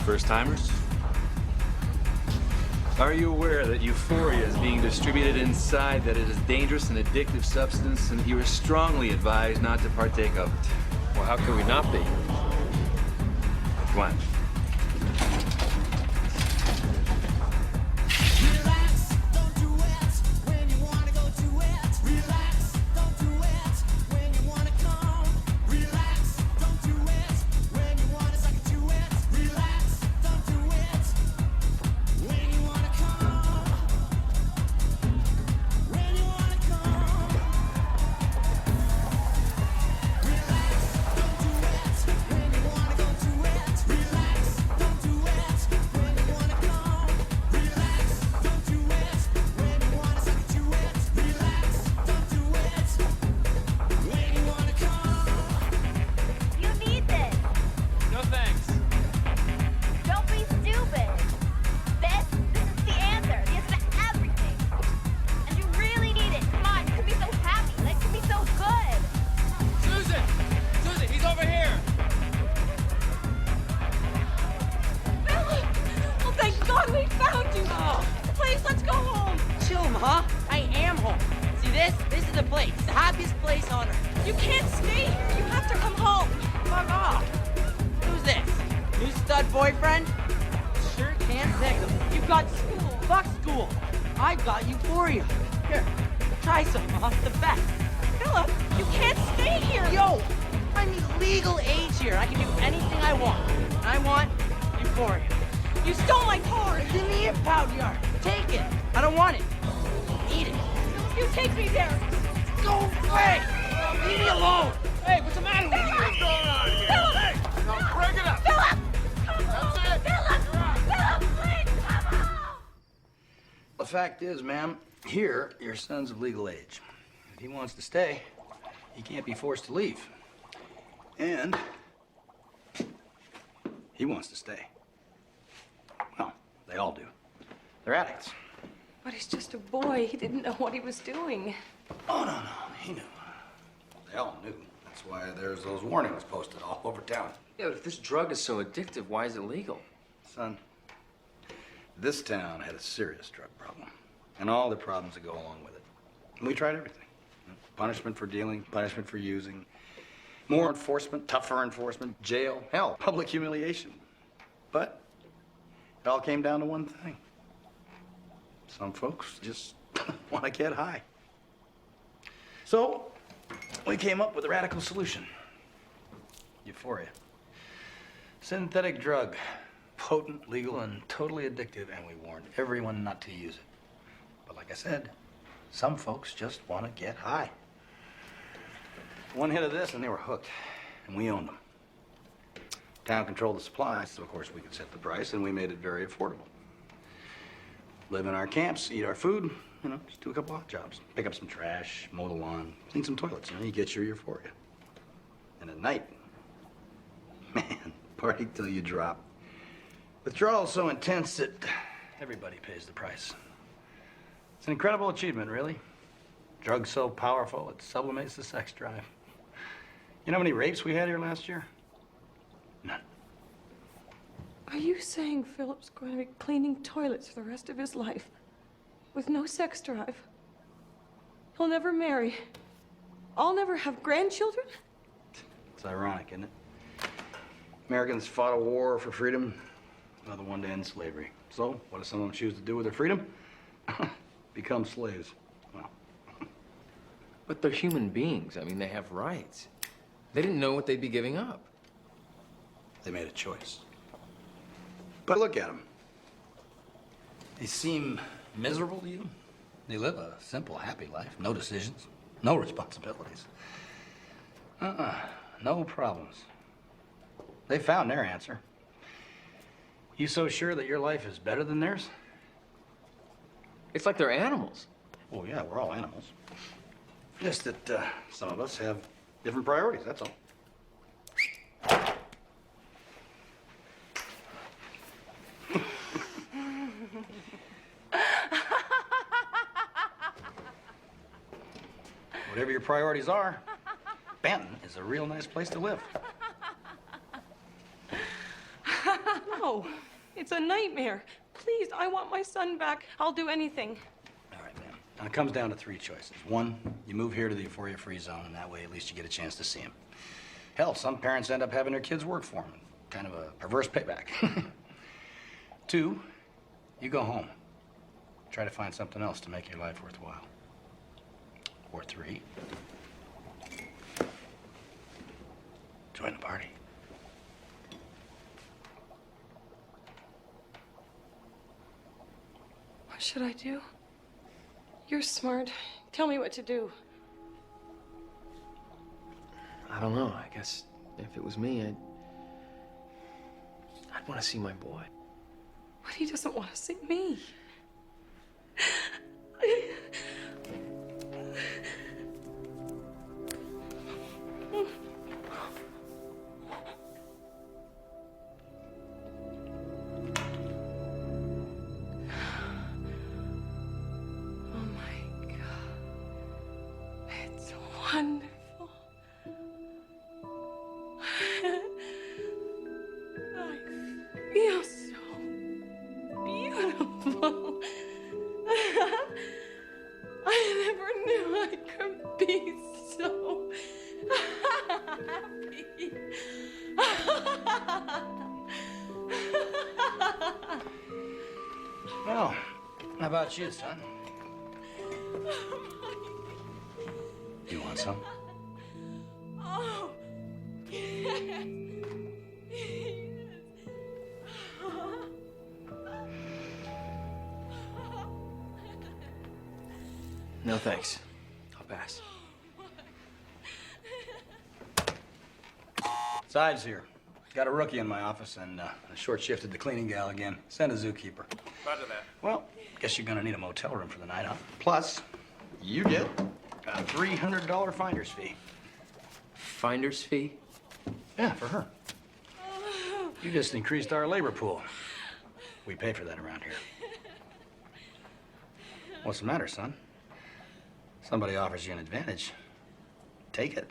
First timers? Are you aware that euphoria is being distributed inside, that it is a dangerous and addictive substance, and that you are strongly advised not to partake of it? Well, how can we not be? Come on. The fact is, ma'am, here, your son's of legal age. If he wants to stay, he can't be forced to leave. And he wants to stay. Well, they all do. They're addicts. But he's just a boy. He didn't know what he was doing. Oh, no, he knew. They all knew. That's why there's those warnings posted all over town. Yeah, but if this drug is so addictive, why is it legal? Son, this town had a serious drug problem, and all the problems that go along with it. And we tried everything. Punishment for dealing, punishment for using, more enforcement, tougher enforcement, jail, hell, public humiliation. But it all came down to one thing. Some folks just want to get high. So we came up with a radical solution. Euphoria. Synthetic drug. Potent, legal, and totally addictive, and we warned everyone not to use it. But like I said, some folks just want to get high. One hit of this and they were hooked, and we owned them. Town controlled the supply, so of course we could set the price, and we made it very affordable. Live in our camps, eat our food, just do a couple odd jobs. Pick up some trash, mow the lawn, clean some toilets, you get your euphoria. And at night, man, party till you drop. Withdrawal is so intense that everybody pays the price. It's an incredible achievement, really. Drugs so powerful, it sublimates the sex drive. You know how many rapes we had here last year? None. Are you saying Philip's going to be cleaning toilets for the rest of his life? With no sex drive? He'll never marry. I'll never have grandchildren? It's ironic, isn't it? Americans fought a war for freedom. Another one to end slavery. So, what do some of them choose to do with their freedom? Become slaves. Well. But they're human beings. I mean, they have rights. They didn't know what they'd be giving up. They made a choice. But look at them. They seem miserable to you. They live a simple, happy life. No decisions, no responsibilities. No problems. They found their answer. You so sure that your life is better than theirs? It's like they're animals. Oh, yeah, we're all animals. Just that some of us have different priorities, that's all. Whatever your priorities are, Banton is a real nice place to live. No, it's a nightmare. Please, I want my son back. I'll do anything. All right, ma'am. Now, it comes down to three choices. One, you move here to the euphoria-free zone, and that way at least you get a chance to see him. Hell, some parents end up having their kids work for them. Kind of a perverse payback. Two, you go home. Try to find something else to make your life worthwhile. Or three, join the party. What should I do? You're smart. Tell me what to do. I don't know. I guess if it was me, I'd want to see my boy. But he doesn't want to see me. Oh my God. It's wonderful. I feel so beautiful. I never knew I could be so happy. Well, how about you, son? You want some? Oh, yes. No thanks. I'll pass. Sides here. Got a rookie in my office and short-shifted the cleaning gal again. Send a zookeeper. Roger that. Well, guess you're gonna need a motel room for the night, huh? Plus, you get a $300 finder's fee. Finder's fee? Yeah, for her. You just increased our labor pool. We pay for that around here. What's the matter, son? Somebody offers you an advantage. Take it.